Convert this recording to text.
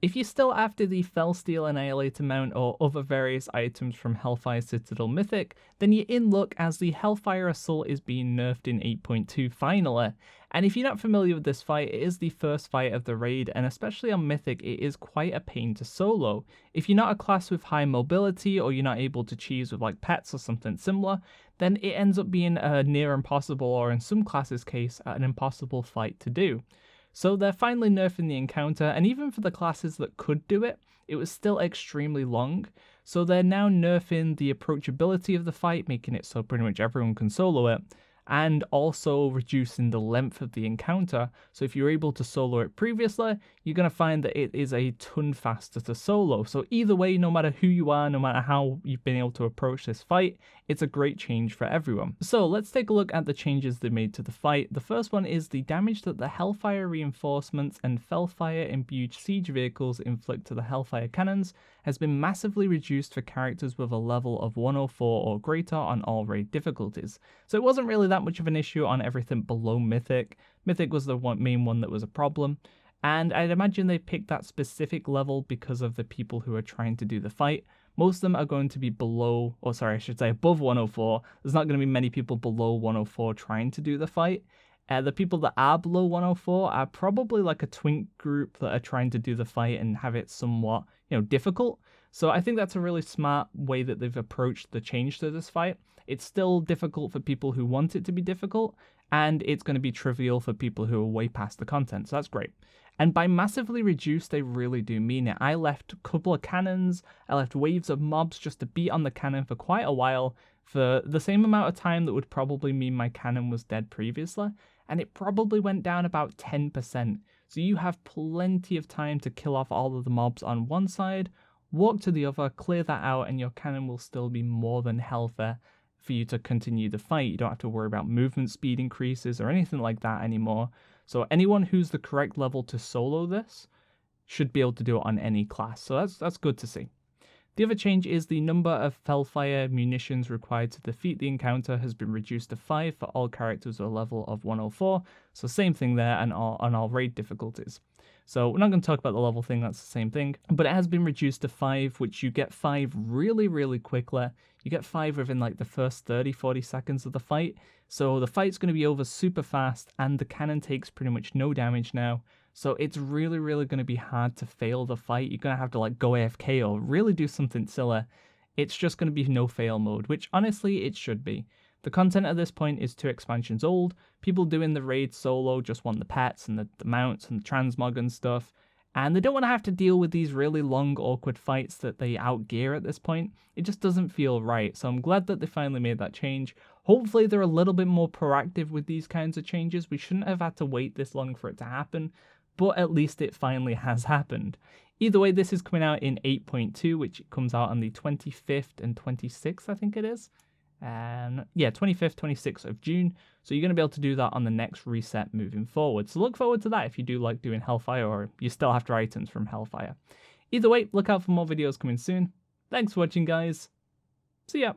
If you're still after the Felsteel Annihilator mount or other various items from Hellfire Citadel Mythic, then you're in luck as the Hellfire Assault is being nerfed in 8.2 finally. And if you're not familiar with this fight, it is the first fight of the raid, and especially on Mythic, it is quite a pain to solo. If you're not a class with high mobility, or you're not able to cheese with like pets or something similar, then it ends up being a near impossible, or in some classes' case, an impossible fight to do. So they're finally nerfing the encounter, and even for the classes that could do it, it was still extremely long. So they're now nerfing the approachability of the fight, making it so pretty much everyone can solo it, and also reducing the length of the encounter. So if you're able to solo it previously, you're going to find that it is a ton faster to solo. So either way, no matter who you are, no matter how you've been able to approach this fight, it's a great change for everyone. So let's take a look at the changes they made to the fight. The first one is the damage that the Hellfire reinforcements and Hellfire imbued siege vehicles inflict to the Hellfire cannons has been massively reduced for characters with a level of 104 or greater on all raid difficulties. So it wasn't really that much of an issue on everything below Mythic. Mythic was the main one that was a problem. And I'd imagine they picked that specific level because of the people who are trying to do the fight. Most of them are going to be below, or sorry, I should say above 104. There's not going to be many people below 104 trying to do the fight. The people that are below 104 are probably like a twink group that are trying to do the fight and have it somewhat, difficult. So I think that's a really smart way that they've approached the change to this fight. It's still difficult for people who want it to be difficult, and it's going to be trivial for people who are way past the content, so that's great. And by massively reduced, they really do mean it. I left a couple of cannons, I left waves of mobs just to beat on the cannon for quite a while, for the same amount of time that would probably mean my cannon was dead previously, and it probably went down about 10%. So you have plenty of time to kill off all of the mobs on one side, walk to the other, clear that out, and your cannon will still be more than healthy for you to continue the fight. You don't have to worry about movement speed increases or anything like that anymore. So anyone who's the correct level to solo this should be able to do it on any class. So that's good to see. The other change is the number of Hellfire munitions required to defeat the encounter has been reduced to 5 for all characters with a level of 104. So same thing there and on all raid difficulties. So we're not going to talk about the level thing, that's the same thing. But it has been reduced to 5, which you get 5 really, really quickly. You get 5 within like the first 30-40 seconds of the fight. So the fight's going to be over super fast, and the cannon takes pretty much no damage now. So it's really, really going to be hard to fail the fight. You're going to have to like go AFK or really do something silly. It's just going to be no fail mode, which honestly it should be. The content at this point is 2 expansions old. People doing the raid solo just want the pets and the mounts and the transmog and stuff. And they don't want to have to deal with these really long, awkward fights that they outgear at this point. It just doesn't feel right. So I'm glad that they finally made that change. Hopefully they're a little bit more proactive with these kinds of changes. We shouldn't have had to wait this long for it to happen, but at least it finally has happened. Either way, this is coming out in 8.2, which comes out on the 25th and 26th, I think it is. Yeah, 25th, 26th of June. So you're going to be able to do that on the next reset moving forward. So look forward to that if you do like doing Hellfire, or you still after items from Hellfire. Either way, look out for more videos coming soon. Thanks for watching, guys. See ya.